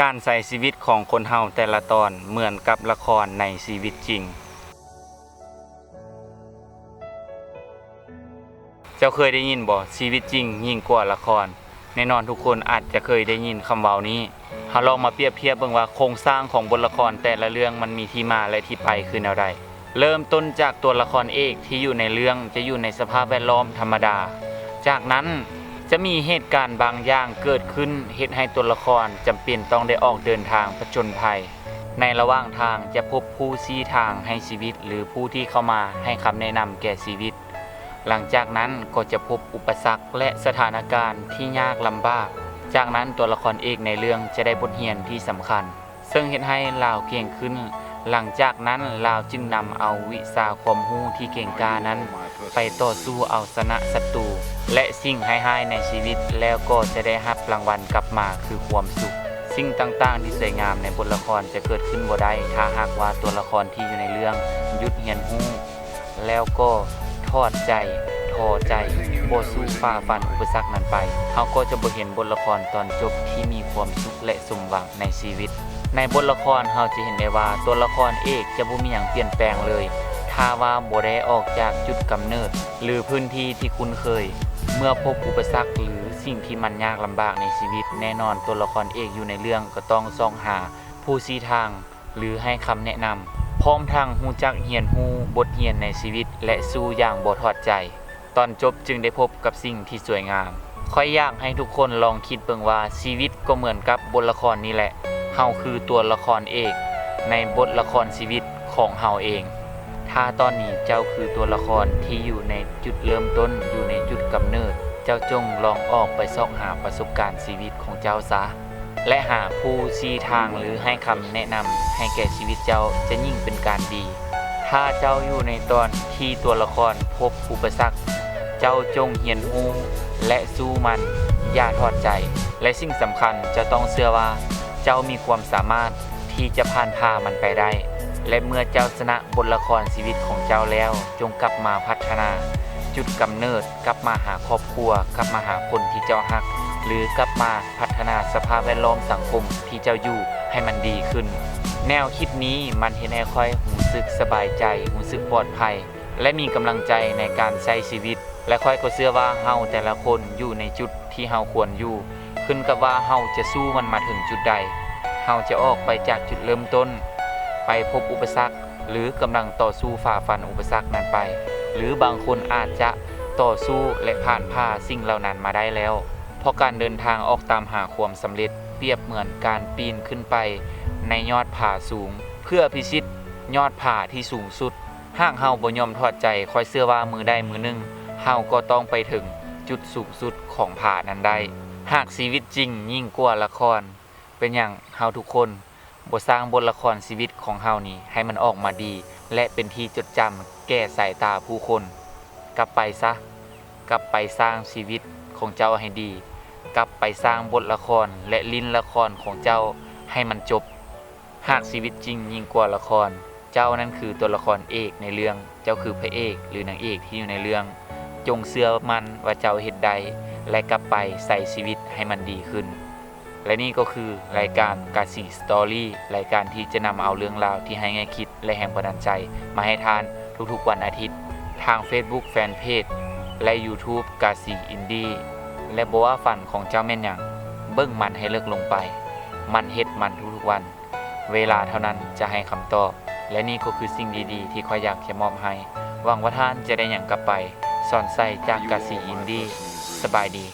การใช้ชีวิตของคนเฮาแต่ละตอนเหมือนกับละครในชีวิตจริง เจ้าเคยได้ยินบ่ชีวิตจริงยิ่งกว่าละครแน่นอนทุกคนอาจจะเคยได้ยินคำเว้านี้เฮาลองมาเปรียบเทียบเบิ่งว่าโครงสร้างของบทละครแต่ละเรื่องมันมีที่มาและที่ไปคือแนวใดเริ่มต้นจากตัวละครเอกที่อยู่ในเรื่องจะอยู่ในสภาพแวดล้อมธรรมดาจากนั้นจะมีเหตุการณ์บางอย่างเกิดขึ้นเฮ็ดให้ตัวละครจำเป็นต้องได้ออกเดินทางผจญภัยในระหว่างทางจะพบผู้ชี้ทางให้ชีวิตหรือผู้ที่เข้ามาให้คำแนะนำแก่ชีวิตหลังจากนั้นก็จะพบอุปสรรคและสถานการณ์ที่ยากลำบากจากนั้นตัวละครเอกในเรื่องจะได้บทเรียนที่สำคัญซึ่งเฮ็ดให้ลาวเก่งขึ้นหลังจากนั้นลาวจึงนำเอาวิชาความรู้ที่เก่งกานั้นไปต่อสู้เอาชนะศัตรูและสิ่งให้ในชีวิตแล้วก็จะได้รับรางวัลกลับมาคือความสุขสิ่งต่างๆที่สวยงามในบทละครจะเกิดขึ้นบ่ได้ถ้าหากว่าตัวละครที่อยู่ในเรื่องหยุดเรียนรู้แล้วก็ทอดใจท้อใจบ่สู้ฝ่าฟันอุปสรรคนั้นไปเฮาก็จะบ่เห็นบทละครตอนจบที่มีความสุขและสมหวังในชีวิตในบทละครเฮาจะเห็นได้ว่าตัวละครเอกจะบ่มีหยังเปลี่ยนแปลงเลยถ้าว่าบ่ได้ออกจากจุดกำเนิดหรือพื้นที่ที่คุ้นเคยเมื่อพบอุปสรรคหรือสิ่งที่มันยากลำบากในชีวิตแน่นอนตัวละครเอกอยู่ในเรื่องก็ต้องส่องหาผู้ชี้ทางหรือให้คำแนะนำพร้อมทั้งรู้จักเรียนรู้บทเรียนในชีวิตและสู้อย่างบ่ทอดใจตอนจบจึงได้พบกับสิ่งที่สวยงามค่อยอยากให้ทุกคนลองคิดเบิ่งว่าชีวิตก็เหมือนกับบทละครนี้แหละเฮาคือตัวละครเอกในบทละครชีวิตของเฮาเองถ้าตอนนี้เจ้าคือตัวละครที่อยู่ในจุดเริ่มต้นอยู่ในจุดกำเนิดเจ้าจงลองออกไปซอกหาประสบการณ์ชีวิตของเจ้าซะและหาผู้ชี้ทางหรือให้คำแนะนำให้แก่ชีวิตเจ้าจะยิ่งเป็นการดีถ้าเจ้าอยู่ในตอนที่ตัวละครพบอุปสรรคเจ้าจงเรียนรู้และสู้มันอย่าทอดใจและสิ่งสำคัญจะต้องเชื่อว่าเจ้ามีความสามารถที่จะผ่านมันไปได้และเมื่อเจ้าชนะบทละครชีวิตของเจ้าแล้วจงกลับมาพัฒนาจุดกำเนิดกลับมาหาครอบครัวกลับมาหาคนที่เจ้ารักหรือกลับมาพัฒนาสภาพแวดล้อมสังคมที่เจ้าอยู่ให้มันดีขึ้นแนวคิดนี้มันเฮ็ดให้ค่อยรู้สึกสบายใจรู้สึกปลอดภัยและมีกำลังใจในการใช้ชีวิตและค่อยก็เชื่อว่าเฮาแต่ละคนอยู่ในจุดที่เฮาควรอยู่ขึ้นกับว่าเฮาจะสู้มันมาถึงจุดใดเฮาจะออกไปจากจุดเริ่มต้นไปพบอุปสรรคหรือกำลังต่อสู้ฝ่าฟันอุปสรรคนั้นไปหรือบางคนอาจจะต่อสู้และผ่านสิ่งเหล่านั้นมาได้แล้วเพราะการเดินทางออกตามหาความสำเร็จเปรียบเหมือนการปีนขึ้นไปในยอดผาสูงเพื่อพิชิตยอดผาที่สูงสุดหากเฮาบ่ยอมทอดใจค่อยเชื่อว่ามือใดมือหนึ่งเฮาก็ต้องไปถึงจุดสูงสุดของผานั้นได้หากชีวิตจริงยิ่งกว่าละครเป็นอย่างเฮาทุกคนบ่สร้างบทละครชีวิตของเฮานี่ให้มันออกมาดีและเป็นที่จดจำแก่สายตาผู้คนกลับไปซะกลับไปสร้างชีวิตของเจ้าให้ดีกลับไปสร้างบทละครและลิ้นละครของเจ้าให้มันจบหากชีวิตจริงยิ่งกว่าละครเจ้านั้นคือตัวละครเอกในเรื่องเจ้าคือพระเอกหรือนางเอกที่อยู่ในเรื่องจงเชื่อมั่นว่าเจ้าเฮ็ดได้และกลับไปใส่ชีวิตให้มันดีขึ้นและนี่ก็คือรายการกาสีสตอรี่รายการที่จะนำเอาเรื่องราวที่ให้แง่คิดและแห่งบันดาลใจมาให้ทานทุกๆวันอาทิตย์ทาง Facebook Fanpage และ YouTube กาสีอินดี้และบ่ว่าฝันของเจ้าแม่นหยังเบิ่งมันให้เลิกลงไปมันเฮ็ดมันทุกๆวันเวลาเท่านั้นจะให้คำตอบและนี่ก็คือสิ่งดีๆที่ข้อยอยากจะมอบให้หวังว่าท่านจะได้หยังกลับไปสอนใส่จากกาสีอินดี้สบายดี